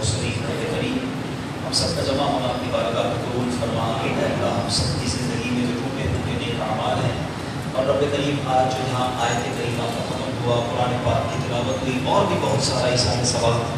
मुरसलीन नबी करीम हम सब का जमा होना अपनी बारगाह में कबूल फरमा। अल्लाह हम सब की ज़िंदगी में जो टूटे फूटे नेक अमाल हैं और रब करीम आज जो यहाँ आयत करीमा का ख़त्म हुआ, कुरान पाक की तिलावत हुई और भी बहुत सारा इसाने सवाब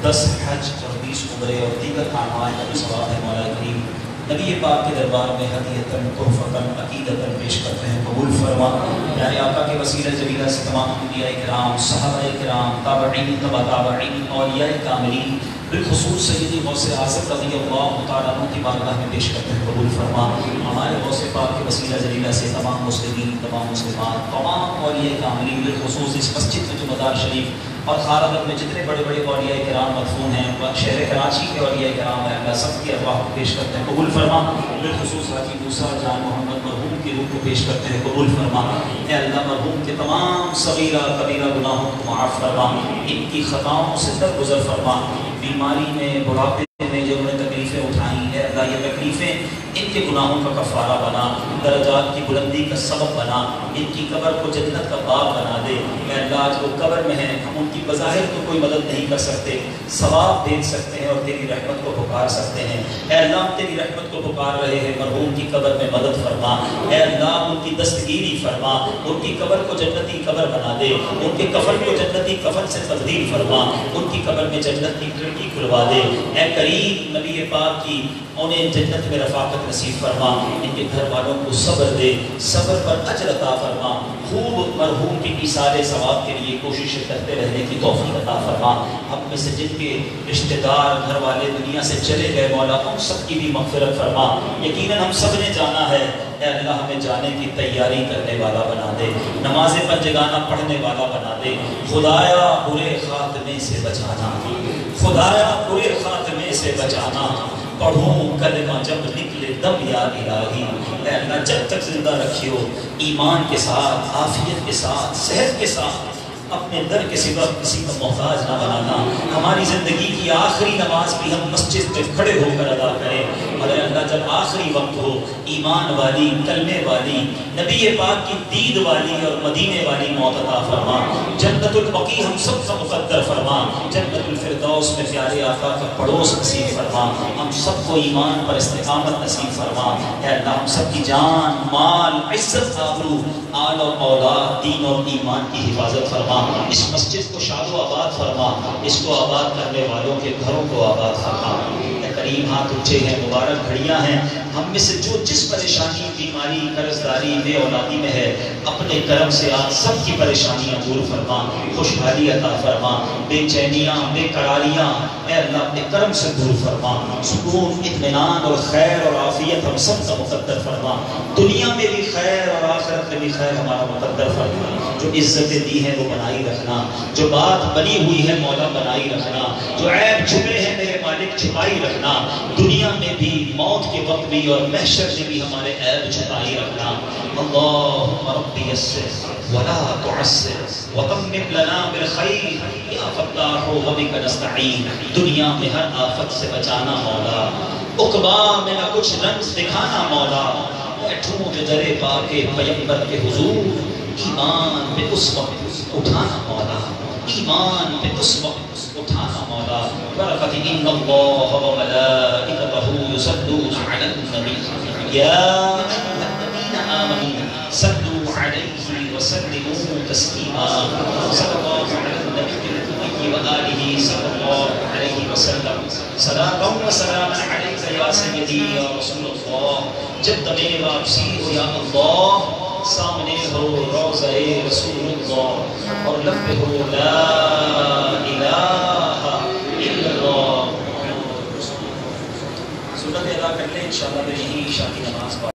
10 हज और 20 उम्रे और दीगर अमाल का जो सवाब है मौला करीम नबी पाक के दरबार में हदीयतन तोहफ़तन अक़ीदतन पेश करते हैं, कबूल फरमा। प्यारे आका के वसीला जलीला से तमाम अंबिया इकराम, सहाबा इकराम, ताबईन, तबा ताबईन, औलिया कामिलीन, बिलखुसूस सय्यदी गौसे आज़म रज़ियल्लाहु तआला अन्हु की बारगाह में पेश करते हैं, कबूल फरमा। हमारे गौसे पाक के वसीला जलीला से तमाम मुस्लिमीन, तमाम मुस्लिमात, तमाम औलिया कामिलीन, बिलखुसूस इस मस्जिद में जो मदार शरीफ और खारगत में जितने बड़े बड़े औलिया किराम मदफून हैं, शहर कराची के औलिया किराम हैं, अल्लाह सब की अरवाह को पेश करते हैं, कबूल फरमा। बिलखुसूस हाजी मूसा जान मोहम्मद मरहूम की रूह को पेश करते हैं, कबूल फरमा। ए अल्लाह मरहूम के तमाम सगीरा कबीरा गुनाहों को माफ़ फरमा, इनकी ख़ताओं से दरगुज़र फरमा। बीमारी में, बुढ़ापे में जो उन्हें तकलीफ़ें उठाई है अल्लाह, ये तकलीफ़ें इनके गुनाहों का कफ़ारा बना, दर्जात की बुलंदी का सबब बना, इनकी कब्र को जन्नत का बाग बना दे। मैं अल्लाह आज वो कब्र में हैं, हम उनकी बज़ाहिर तो कोई मदद नहीं कर सकते, सवाब दे सकते हैं और तेरी रहमत को पुकार सकते हैं। ऐ अल्लाह हम तेरी रहमत को पुकार रहे हैं, मरहूम की कब्र में मदद फरमा। ऐ अल्लाह उनकी दस्तगीरी फरमा, उनकी कब्र को जन्नती कब्र बना दे, उनके कफन को जन्नती कफन से तब्दील फरमा, उनकी कब्र में जन्नत की खिड़की खुलवा दे। ऐ करीम नबी पाक की उन्हें जन्नत में रफ़ाकत नसीब फरमा, इनके घर वालों को सब्र दे, सब्र पर अजर अता फरमा। खूब मरहूम के इसारे सवाब के लिए कोशिश करते रहने की तौफीक अता फरमा। हम में से जिनके रिश्तेदार घर वाले दुनिया से चले गए मौला, उन सब की भी मग़फ़िरत फरमा। यकीनन हम सब ने जाना है, ऐ अल्लाह हमें जाने की तैयारी करने वाला बना दे, नमाज़ पंजगाना पढ़ने वाला बना दे। खुदाया बुरे खात्मे से बचाना, खुदाया बुरे खात्मे से बचाना, पढ़ूं कलमा जब निकले दम या इलाही। ऐ अल्लाह जब तक जिंदा रखियो, ईमान के साथ, आफियत के साथ, सेहत के साथ, अपने दर के सिवा किसी का मोहताज ना बनाना। हमारी ज़िंदगी की आखिरी नमाज भी हम मस्जिद में खड़े होकर अदा करें। और अल्लाह जब आखिरी वक्त हो, ईमान वाली, कलमे वाली, नबी पाक की दीद वाली और मदीने वाली मौत अता फरमा। जन्नतुल बकी हम सब का मुक़द्दर फरमा, जन्नतुल फिरदौस में प्यारे आका का पड़ोस नसीब फरमा। हम सबको ईमान पर इस्तिकामत नसीब फरमा। ऐ अल्लाह हम सब की जान, माल, इज्जत, आबरू, आल और औलाद, दीन और ईमान की हिफाजत फरमा। इस मस्जिद को शादो आबाद फरमा, इसको आबाद करने वालों के घरों को आबाद फरमा। करीम हाथ उठे हैं, मुबारक घड़ियां हैं, हम में से जो जिस परेशानी, बीमारी, कर्जदारी, बेऔलादी में है, अपने करम से आज सब की परेशानियां दूर फरमा, खुशहाली अता फरमा, बेचैनियां, बेकरारियां ऐ अल्लाह अपने करम से दूर फरमा। सुकून, इत्मीनान और खैर और आफियत हम सब का मुक़द्दर फरमा। दुनिया में भी खैर और आखिरत में भी खैर हमारा मुक़द्दर फरमा। जो इज्जतें दी हैं वो बनाई रखना, जो बात बनी हुई है मौला बनाई रखना, जो ऐब छुपे हैं मेरे मालिक छुपाई रखना। दुनिया में भी, मौत के वक्त भी और महशर में भी हमारे ऐब छुपाई रखना। अल्लाहुम्मा रब्बी यस्सिर वला तुअस्सिर वतम्मिम लना बिल खैर या फत्ताहु व बिका नस्तईन। दुनिया में हर आफत से बचाना मौला, उक़बा में न कुछ रंज दिखाना मौला। बैठूं जो दरे पाके पैगंबर के हुजूर, ईमान पे उस वक्त उठाना मौला, ईमान पे उस वक्त उठाना मौला। बरकत इन्नल्लाह व मलाइकतहु युसल्लूना अलन नबी या अय्युहल्लज़ीना आमनू सल्लू अलैहि व सल्लिमू तस्लीमा। सल्लल्लाहु अलैहि नबी व आलिहि सल्लल्लाहु अलैहि वसल्लम। सलातun व सलामन अलैका या सय्यदी या रसूलल्लाह। जब तुम्हें वापसी हो या अल्लाह, सामने हो रोज़े रसूलुल्लाह और लब पे हो ला इलाहा इल्लल्लाह। सुन्नत अदा कर ले इंशाअल्लाह। मेरी यही ईशा की नमाज